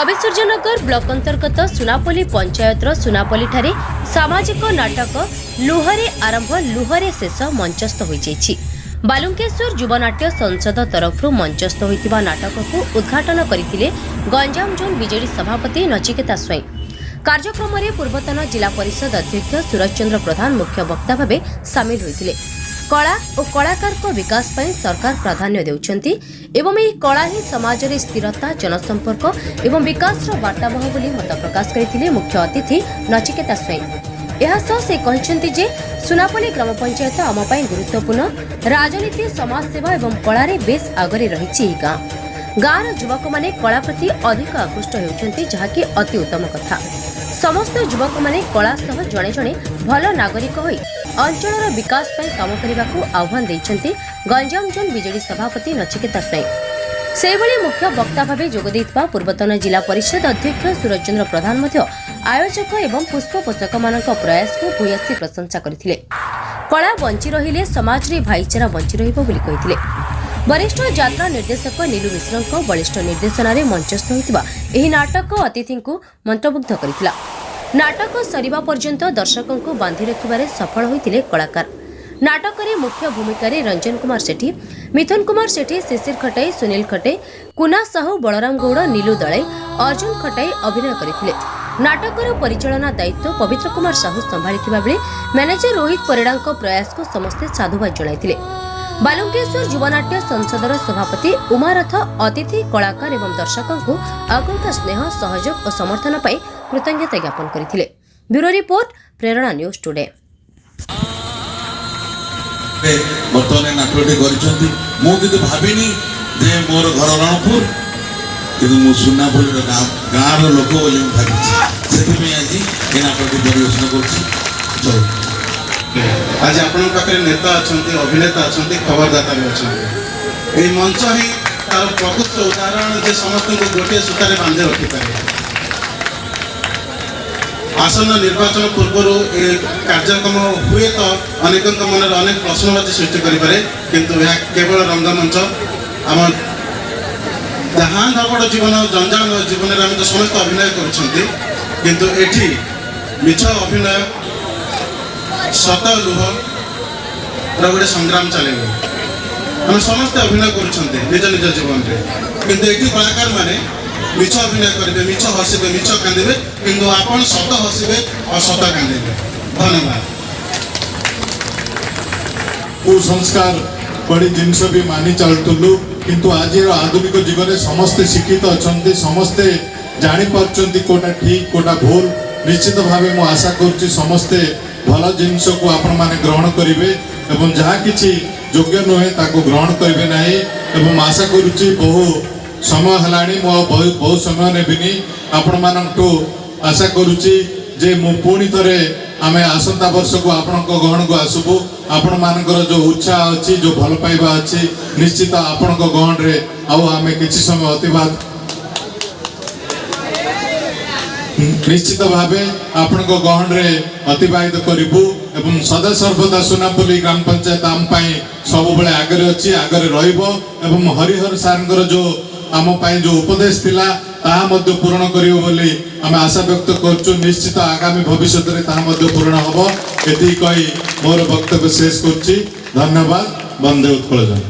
कविसूर्यनगर block अंतर्गत सुनापल्ली पंचायत सुनापल्ली ठारे सामाजिक नाटक लुहरे आरंभ लुहरे शेष मंचस्थ होइछि। बालुंकेश्वर युवनाट्य संसद तरफ मंचस्थ होइतिबा नाटक को उद्घाटन करथिले गंजाम जोन बीजेडी सभापति नचिकेता स्वयं। कार्यक्रम में पूर्वतन जिला परिषद अध्यक्ष सूरज चंद्र प्रधान मुख्य वक्ता भाव सामिल होइतिले। कला और कलाकार को विकास पर सरकार प्राधान्य देउछंती एवं यह कला ही समाज रे स्थिरता जनसंपर्क एवं विकास वार्ताबह बोली मत प्रकाश करथिले मुख्य अतिथि नचिकेता स्वयं। एहासह से कहते जे सुनापल्ली ग्राम पंचायत आम पाई गुरुत्वपूर्ण राजनीति समाज सेवा एवं कला रे बेस आगरे रहिछि। गाँव युवक माने कला प्रति अधिक आकृष्ट होउछंती जहाँकि अति उत्तम कथा। समस्त युवक माने कला सह जणे जणे भल नागरिक होई अंचलर विकास पर काम करने को आह्वान देइछंती गंजाम जोन बीजेडी सभापति नचिकेता स्वयं। सेहिभଳି मुख्य वक्ता भाव जोगदेइतबा पूर्वतन जिला परिषद अध्यक्ष सूरज चंद्र प्रधान मध्य आयोजक एवं पुष्प पोषक मानक प्रयास को भूयसी प्रशंसा करथिले। कला बंची रहिले समाज रे भाईचारा बंची रहिबो बोली कहिथिले। वरिष्ठ यात्रा निर्देशक नीलू मिश्रଙ୍କ बलिष्ठ निर्देशन में मंचस्थ होइतिबा एही नाटक अतिथि को मंत्रमुग्ध करथिला। नाटक सरिबा पर्यंत दर्शकों को बांधि रखिबारे सफल होइतिले कलाकार। नाटक रे मुख्य भूमिका रे रंजन कुमार सेठी, मिथुन कुमार सेठी, शिशिर खटाई, सुनील खटाई, कुना साहू, बलराम गौड़, नीलू दलाई, अर्जुन खटाई अभिनय करथिले। नाटकर परिचालना दायित्व पवित्र कुमार साहू संभाळिथिबा बेले मैनेजर रोहित परिडांक प्रयास को समस्ते साधुवाद जणाइथिले। बालुंकेश्वर युवनाट्य संसदर सभापति उमारथ अतिथि कलाकार एवं दर्शकों को अकुंठ स्नेह सहयोग और समर्थन पाई कृतज्ञता ज्ञापन करथिले। ब्यूरो रिपोर्ट प्रेरणा न्यूज टुडे। बर्तमान नाटकटी करिसंती मु कितु भाबिनी जे मोर घर रणपुर कितु मु सुनापल्ली गाँव लोक बोली भाबिछि सेति आज ए नाटकटी परिवेशन करछि। चलो आज आपण पाखे नेता अच्छा अभिनेता अच्छा खबरदाता भी अच्छा ये मंच ही तार प्रकृत उदाहरण जे समस्त को गोटे सूतार बांधे रखिपारे। आसन निर्वाचन पूर्व कार्यक्रम हुए तो अनेक मन अनेक प्रश्नवाची सृष्टि करें किंतु यह केवल रंगमंच आम जहाँ झगड़ जीवन जंजाल जीवन में आम तो समस्त अभिनय कर मिछ अभिनय सत लुह गोटे संग्राम चले आम समस्त अभिनय कर निज निज जीवन में किंतु ये कलाकार मैंने मिछ अभिनय करेंगे मिछ हसबे मिछ कांदे किंतु आपण सत हसबे और सत कांदे। धन्यवाद। कुसंस्कार बड़ी जिनस भी मानि चलुलु किंतु आज आधुनिक जीवन समस्ते शिक्षित अच्छा समस्ते जापर कोटा ठीक कोटा भूल निश्चित भाव मु आशा कर समस्ते भल जिनस को आपण माने ग्रहण करेंगे एवं जहाँ किसी योग्य नुहे ताको ग्रहण करेंगे नहीं एवं आशा करुच्ची बहु समय है बहुत समय नेबिनी आपण मानू आशा करुच्ची जे मु पुणी थे आम आसंता वर्ष को आपण गहन को आसबू आपण मानकर जो उत्साह अच्छी जो भल पाइबा अच्छी निश्चित आपण गहन रे आम किसी समय अतिबाद निश्चित भाव आपण गहन रे अतिबाहित करूँ एवं सदा सर्वदा सुनापल्ली ग्राम पंचायत आम सब बड़े आगे अच्छी आगे रही हरिहर सार जो आम जो उपदेश थिला ताहा मध्य पूर्ण करियो बोली आम आशा व्यक्त करछु। निश्चित आगामी भविष्य में ताहा मध्य पूर्ण हबो एति कही मोर वक्तव्य शेष करछि। धन्यवाद। वंदे उत्कल जन।